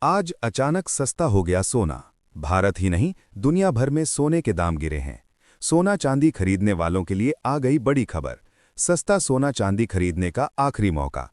आज अचानक सस्ता हो गया सोना। भारत ही नहीं, दुनिया भर में सोने के दाम गिरे हैं। सोना चांदी खरीदने वालों के लिए आ गई बड़ी खबर। सस्ता सोना चांदी खरीदने का आखिरी मौका।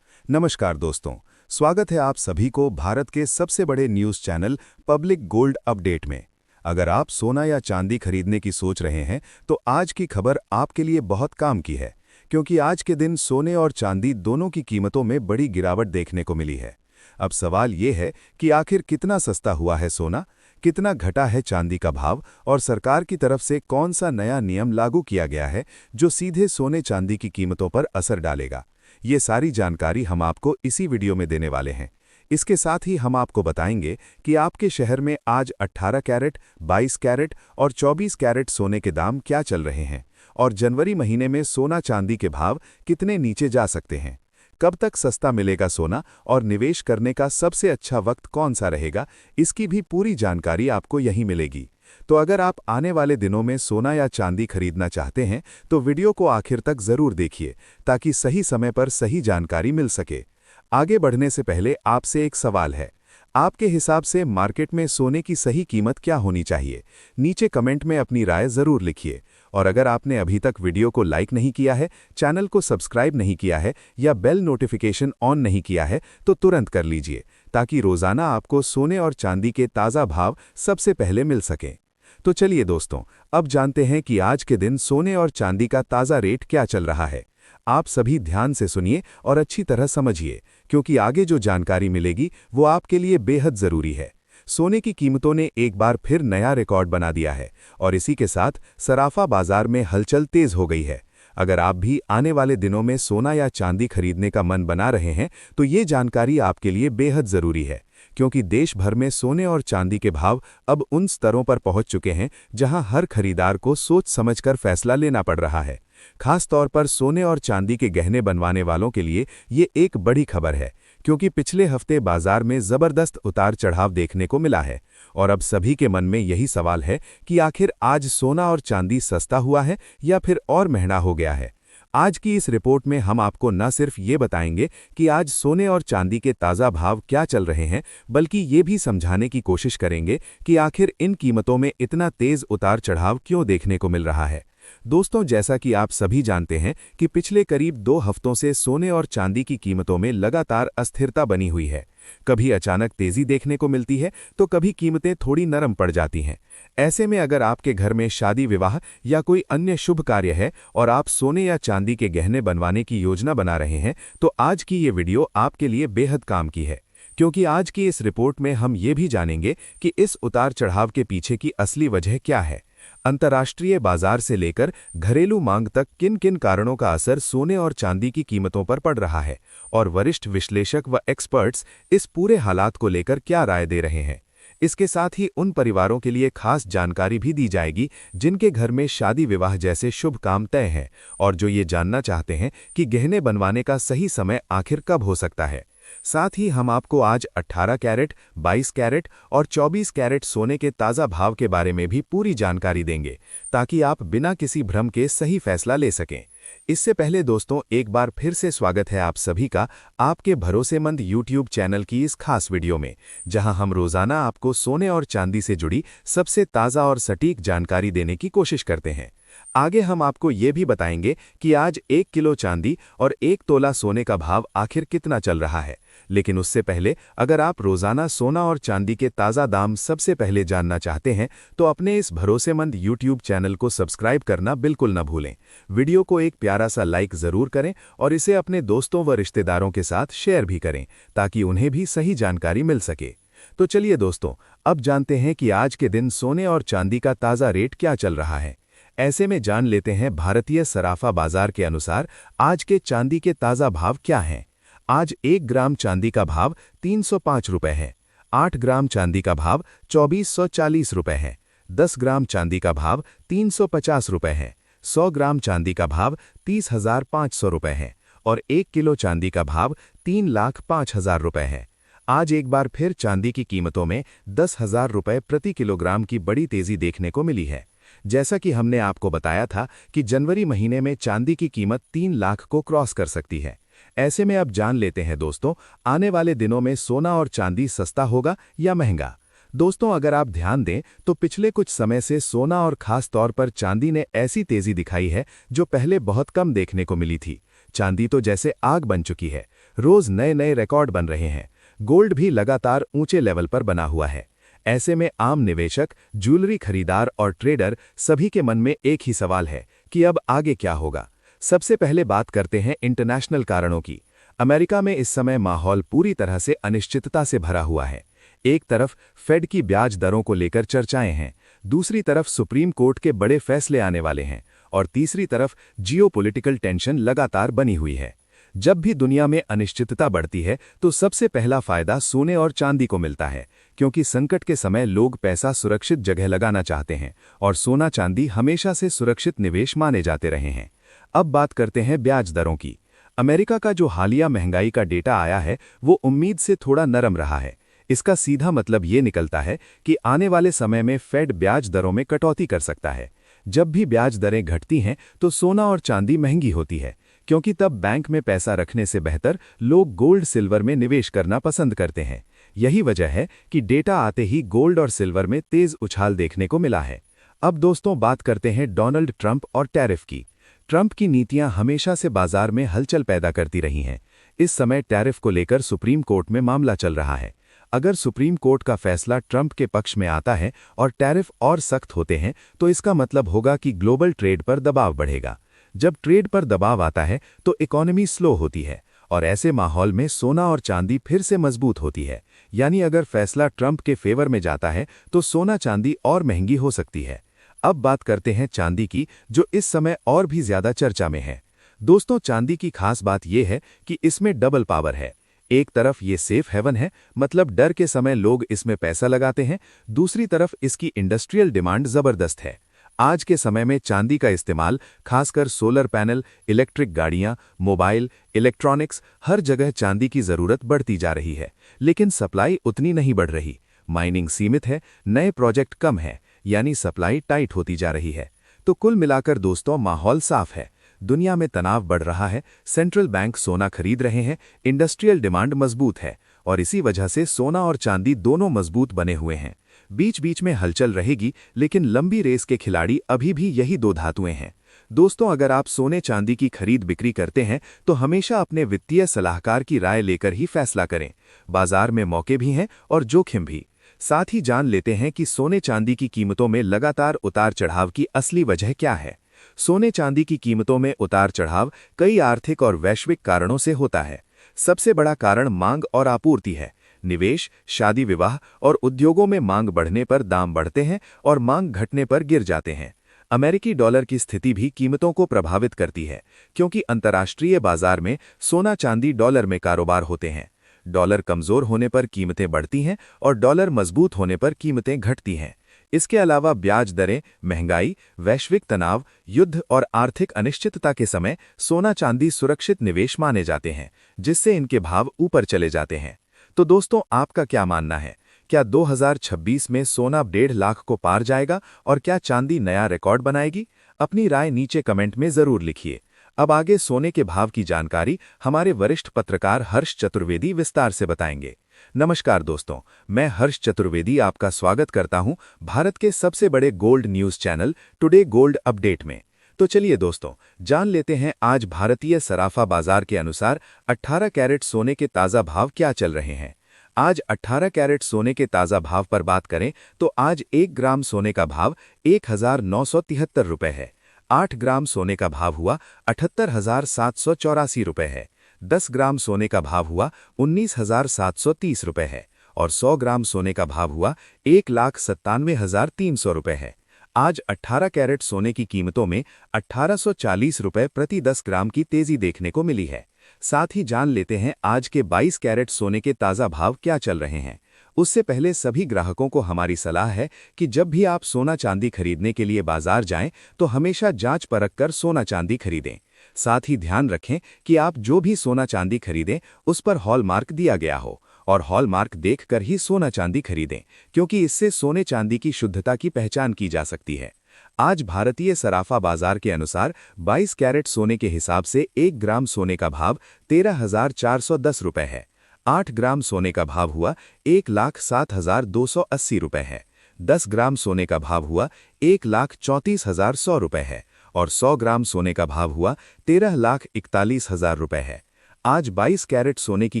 नमस्कार दोस्तों, स्वागत है आप सभी को भारत के सबसे बड़े news channel public gold update में। अगर आप सोना या चांदी खरीदने की सोच रहे हैं तो आज की खबर आपके लिए बहुत काम की है, क्योंकि आज के दिन सोने और चांदी दोनों की कीमतों में बड़ी गिरावट देखने को मिली है। अब सवाल ये है कि आखिर कितना सस्ता हुआ है सोना, कितना घटा है चांदी का भाव और सरकार की तरफ से कौन सा नया नियम लागू किया गया है जो सीधे सोने चांदी की कीमतों पर असर डालेगा। ये सारी जानकारी हम आपको इसी वीडियो में देने वाले हैं। इसके साथ ही हम आपको बताएंगे कि आपके शहर में आज 18 कैरेट, 22 कैरेट और 24 कैरेट सोने के दाम क्या चल रहे हैं और जनवरी महीने में सोना चांदी के भाव कितने नीचे जा सकते हैं। कब तक सस्ता मिलेगा सोना और निवेश करने का सबसे अच्छा वक्त कौन सा रहेगा, इसकी भी पूरी जानकारी आपको यहीं मिलेगी। तो अगर आप आने वाले दिनों में सोना या चांदी खरीदना चाहते हैं तो वीडियो को आखिर तक जरूर देखिए, ताकि सही समय पर सही जानकारी मिल सके। आगे बढ़ने से पहले आपसे एक सवाल है, आपके हिसाब से मार्केट में सोने की सही कीमत क्या होनी चाहिए? नीचे कमेंट में अपनी राय जरूर लिखिए। और अगर आपने अभी तक वीडियो को लाइक नहीं किया है, चैनल को सब्सक्राइब नहीं किया है या बेल नोटिफिकेशन ऑन नहीं किया है तो तुरंत कर लीजिए, ताकि रोजाना आपको सोने और चांदी के ताज़ा भाव सबसे पहले मिल सकें। तो चलिए दोस्तों, अब जानते हैं कि आज के दिन सोने और चांदी का ताज़ा रेट क्या चल रहा है। आप सभी ध्यान से सुनिए और अच्छी तरह समझिए, क्योंकि आगे जो जानकारी मिलेगी वो आपके लिए बेहद ज़रूरी है। सोने की कीमतों ने एक बार फिर नया रिकॉर्ड बना दिया है और इसी के साथ सराफा बाजार में हलचल तेज हो गई है। अगर आप भी आने वाले दिनों में सोना या चांदी खरीदने का मन बना रहे हैं तो ये जानकारी आपके लिए बेहद ज़रूरी है, क्योंकि देश भर में सोने और चांदी के भाव अब उन स्तरों पर पहुंच चुके हैं जहां हर खरीदार को सोच समझकर फैसला लेना पड़ रहा है। खास तौर पर सोने और चांदी के गहने बनवाने वालों के लिए ये एक बड़ी खबर है, क्योंकि पिछले हफ्ते बाजार में जबरदस्त उतार चढ़ाव देखने को मिला है और अब सभी के मन में यही सवाल है कि आखिर आज सोना और चांदी सस्ता हुआ है या फिर और महंगा हो गया है। आज की इस रिपोर्ट में हम आपको न सिर्फ ये बताएंगे कि आज सोने और चांदी के ताज़ा भाव क्या चल रहे हैं, बल्कि ये भी समझाने की कोशिश करेंगे कि आखिर इन कीमतों में इतना तेज उतार चढ़ाव क्यों देखने को मिल रहा है। दोस्तों, जैसा कि आप सभी जानते हैं कि पिछले करीब 2 हफ्तों से सोने और चांदी की कीमतों में लगातार अस्थिरता बनी हुई है। कभी अचानक तेजी देखने को मिलती है तो कभी कीमतें थोड़ी नरम पड़ जाती हैं। ऐसे में अगर आपके घर में शादी विवाह या कोई अन्य शुभ कार्य है और आप सोने या चांदी के गहने बनवाने की योजना बना रहे हैं तो आज की ये वीडियो आपके लिए बेहद काम की है, क्योंकि आज की इस रिपोर्ट में हम ये भी जानेंगे कि इस उतार चढ़ाव के पीछे की असली वजह क्या है। अंतर्राष्ट्रीय बाजार से लेकर घरेलू मांग तक किन किन कारणों का असर सोने और चांदी की कीमतों पर पड़ रहा है और वरिष्ठ विश्लेषक व एक्सपर्ट्स इस पूरे हालात को लेकर क्या राय दे रहे हैं। इसके साथ ही उन परिवारों के लिए खास जानकारी भी दी जाएगी जिनके घर में शादी विवाह जैसे शुभ काम तय हैं और जो ये जानना चाहते हैं कि गहने बनवाने का सही समय आखिर कब हो सकता है। साथ ही हम आपको आज 18 कैरेट, 22 कैरेट और 24 कैरेट सोने के ताज़ा भाव के बारे में भी पूरी जानकारी देंगे, ताकि आप बिना किसी भ्रम के सही फैसला ले सकें। इससे पहले दोस्तों, एक बार फिर से स्वागत है आप सभी का आपके भरोसेमंद YouTube चैनल की इस खास वीडियो में, जहां हम रोजाना आपको सोने और चांदी से जुड़ी सबसे ताज़ा और सटीक जानकारी देने की कोशिश करते हैं। आगे हम आपको ये भी बताएंगे कि आज 1 किलो चांदी और 1 तोला सोने का भाव आखिर कितना चल रहा है। लेकिन उससे पहले, अगर आप रोजाना सोना और चांदी के ताज़ा दाम सबसे पहले जानना चाहते हैं तो अपने इस भरोसेमंद YouTube चैनल को सब्सक्राइब करना बिल्कुल न भूलें। वीडियो को एक प्यारा सा लाइक ज़रूर करें और इसे अपने दोस्तों व रिश्तेदारों के साथ शेयर भी करें, ताकि उन्हें भी सही जानकारी मिल सके। तो चलिए दोस्तों, अब जानते हैं कि आज के दिन सोने और चांदी का ताज़ा रेट क्या चल रहा है। ऐसे में जान लेते हैं भारतीय सराफा बाजार के अनुसार आज के चांदी के ताज़ा भाव क्या हैं। आज 1 ग्राम चांदी का भाव 305 रुपये है। 8 ग्राम चांदी का भाव 2440 रुपये है। 10 ग्राम चांदी का भाव 350 रुपये है। 100 ग्राम चांदी का भाव 30,500 रुपये है और 1 किलो चांदी का भाव 3,05,000 रुपये है। आज एक बार फिर चांदी की कीमतों में 10,000 रुपये प्रति किलोग्राम की बड़ी तेजी देखने को मिली है। जैसा कि हमने आपको बताया था कि जनवरी महीने में चांदी की कीमत 3 लाख को क्रॉस कर सकती है। ऐसे में अब जान लेते हैं दोस्तों, आने वाले दिनों में सोना और चांदी सस्ता होगा या महंगा। दोस्तों, अगर आप ध्यान दें तो पिछले कुछ समय से सोना और खास तौर पर चांदी ने ऐसी तेजी दिखाई है जो पहले बहुत कम देखने को मिली थी। चांदी तो जैसे आग बन चुकी है, रोज नए नए रिकॉर्ड बन रहे हैं। गोल्ड भी लगातार ऊंचे लेवल पर बना हुआ है। ऐसे में आम निवेशक, ज्वेलरी खरीदार और ट्रेडर सभी के मन में एक ही सवाल है कि अब आगे क्या होगा। सबसे पहले बात करते हैं इंटरनेशनल कारणों की। अमेरिका में इस समय माहौल पूरी तरह से अनिश्चितता से भरा हुआ है। एक तरफ फेड की ब्याज दरों को लेकर चर्चाएं हैं, दूसरी तरफ सुप्रीम कोर्ट के बड़े फैसले आने वाले हैं और तीसरी तरफ जियोपॉलिटिकल टेंशन लगातार बनी हुई है। जब भी दुनिया में अनिश्चितता बढ़ती है तो सबसे पहला फायदा सोने और चांदी को मिलता है, क्योंकि संकट के समय लोग पैसा सुरक्षित जगह लगाना चाहते हैं और सोना चांदी हमेशा से सुरक्षित निवेश माने जाते रहे हैं। अब बात करते हैं ब्याज दरों की। अमेरिका का जो हालिया महंगाई का डेटा आया है वो उम्मीद से थोड़ा नरम रहा है। इसका सीधा मतलब ये निकलता है कि आने वाले समय में फेड ब्याज दरों में कटौती कर सकता है। जब भी ब्याज दरें घटती हैं तो सोना और चांदी महंगी होती है, क्योंकि तब बैंक में पैसा रखने से बेहतर लोग गोल्ड सिल्वर में निवेश करना पसंद करते हैं। यही वजह है कि डेटा आते ही गोल्ड और सिल्वर में तेज उछाल देखने को मिला है। अब दोस्तों, बात करते हैं डोनाल्ड ट्रंप और टैरिफ की। ट्रंप की नीतियां हमेशा से बाजार में हलचल पैदा करती रही हैं। इस समय टैरिफ को लेकर सुप्रीम कोर्ट में मामला चल रहा है। अगर सुप्रीम कोर्ट का फैसला ट्रंप के पक्ष में आता है और टैरिफ और सख्त होते हैं तो इसका मतलब होगा कि ग्लोबल ट्रेड पर दबाव बढ़ेगा। जब ट्रेड पर दबाव आता है तो इकोनॉमी स्लो होती है और ऐसे माहौल में सोना और चांदी फिर से मजबूत होती है। यानी अगर फैसला ट्रंप के फेवर में जाता है तो सोना चांदी और महंगी हो सकती है। अब बात करते हैं चांदी की, जो इस समय और भी ज्यादा चर्चा में है। दोस्तों, चांदी की खास बात यह है कि इसमें डबल पावर है। एक तरफ ये सेफ हेवन है, मतलब डर के समय लोग इसमें पैसा लगाते हैं। दूसरी तरफ इसकी इंडस्ट्रियल डिमांड जबरदस्त है। आज के समय में चांदी का इस्तेमाल खासकर सोलर पैनल, इलेक्ट्रिक गाड़ियां, मोबाइल, इलेक्ट्रॉनिक्स, हर जगह चांदी की जरूरत बढ़ती जा रही है। लेकिन सप्लाई उतनी नहीं बढ़ रही। माइनिंग सीमित है, नए प्रोजेक्ट कम है, यानी सप्लाई टाइट होती जा रही है। तो कुल मिलाकर दोस्तों, माहौल साफ है। दुनिया में तनाव बढ़ रहा है, सेंट्रल बैंक सोना खरीद रहे हैं, इंडस्ट्रियल डिमांड मजबूत है और इसी वजह से सोना और चांदी दोनों मजबूत बने हुए हैं। बीच बीच में हलचल रहेगी, लेकिन लंबी रेस के खिलाड़ी अभी भी यही दो धातुएं हैं। दोस्तों, अगर आप सोने चांदी की खरीद बिक्री करते हैं तो हमेशा अपने वित्तीय सलाहकार की राय लेकर ही फैसला करें। बाजार में मौके भी हैं और जोखिम भी। साथ ही जान लेते हैं कि सोने चांदी की कीमतों में लगातार उतार चढ़ाव की असली वजह क्या है। सोने चांदी की कीमतों में उतार चढ़ाव कई आर्थिक और वैश्विक कारणों से होता है। सबसे बड़ा कारण मांग और आपूर्ति है। निवेश, शादी विवाह और उद्योगों में मांग बढ़ने पर दाम बढ़ते हैं और मांग घटने पर गिर जाते हैं। अमेरिकी डॉलर की स्थिति भी कीमतों को प्रभावित करती है, क्योंकि अंतर्राष्ट्रीय बाजार में सोना चांदी डॉलर में कारोबार होते हैं। डॉलर कमजोर होने पर कीमतें बढ़ती हैं और डॉलर मजबूत होने पर कीमतें घटती हैं। इसके अलावा ब्याज दरें, महंगाई, वैश्विक तनाव, युद्ध और आर्थिक अनिश्चितता के समय सोना चांदी सुरक्षित निवेश माने जाते हैं, जिससे इनके भाव ऊपर चले जाते हैं। तो दोस्तों, आपका क्या मानना है? क्या 2026 में सोना 1.5 लाख को पार जाएगा और क्या चांदी नया रिकॉर्ड बनाएगी? अपनी राय नीचे कमेंट में जरूर लिखिए। अब आगे सोने के भाव की जानकारी हमारे वरिष्ठ पत्रकार हर्ष चतुर्वेदी विस्तार से बताएंगे। नमस्कार दोस्तों, मैं हर्ष चतुर्वेदी आपका स्वागत करता हूं भारत के सबसे बड़े gold news channel today gold update में। तो चलिए दोस्तों, जान लेते हैं आज भारतीय सराफा बाजार के अनुसार 18 कैरेट सोने के ताज़ा भाव क्या चल रहे हैं। आज 18 कैरेट सोने के ताज़ा भाव पर बात करें तो आज 1 ग्राम सोने का भाव 1973 रुपये है। 8 ग्राम सोने का भाव हुआ 78,784 रुपये है। 10 ग्राम सोने का भाव हुआ 19,730 रुपये है और 100 ग्राम सोने का भाव हुआ 1,97,300 रुपये है। आज 18 कैरेट सोने की कीमतों में 1840 रुपये प्रति 10 ग्राम की तेजी देखने को मिली है। साथ ही जान लेते हैं आज के 22 कैरेट सोने के ताज़ा भाव क्या चल रहे हैं। उससे पहले सभी ग्राहकों को हमारी सलाह है कि जब भी आप सोना चांदी खरीदने के लिए बाजार जाएं तो हमेशा जांच परख कर सोना चांदी खरीदें। साथ ही ध्यान रखें कि आप जो भी सोना चांदी खरीदें उस पर हॉलमार्क दिया गया हो और हॉलमार्क देखकर ही सोना चांदी खरीदें, क्योंकि इससे सोने चांदी की शुद्धता की पहचान की जा सकती है। आज भारतीय सराफा बाजार के अनुसार 22 कैरेट सोने के हिसाब से 1 ग्राम सोने का भाव 13,410 रुपए है। 8 ग्राम सोने का भाव हुआ 1,07,280 रुपए है। 10 ग्राम सोने का भाव हुआ 1,34,100 रुपए है और 100 ग्राम सोने का भाव हुआ 13,41,000 रुपए है। आज 22 कैरेट सोने की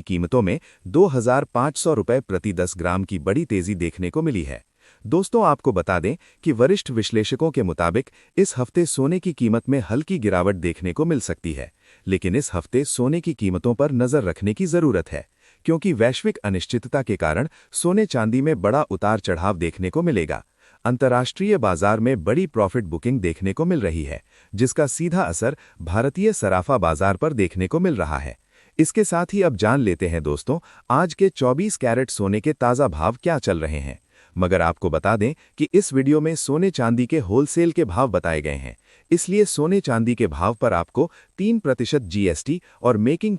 कीमतों में 2,500 रुपए प्रति 10 ग्राम की बड़ी तेजी देखने को मिली है। दोस्तों, आपको बता दें कि वरिष्ठ विश्लेषकों के मुताबिक इस हफ्ते सोने की कीमत में हल्की गिरावट देखने को मिल सकती है, लेकिन इस हफ्ते सोने की कीमतों पर नजर रखने की जरूरत है, क्योंकि वैश्विक अनिश्चितता के कारण सोने चांदी में बड़ा उतार चढ़ाव देखने को मिलेगा। अंतर्राष्ट्रीय बाजार में बड़ी प्रॉफिट बुकिंग देखने को मिल रही है, जिसका सीधा असर भारतीय सराफा बाजार पर देखने को मिल रहा है। इसके साथ ही अब जान लेते हैं दोस्तों, आज के 24 कैरेट सोने के ताज़ा भाव क्या चल रहे हैं। मगर आपको बता दें कि इस वीडियो में सोने चांदी के होलसेल के भाव बताए गए हैं, इसलिए सोने चांदी के भाव पर आपको 3% जीएसटी और मेकिंग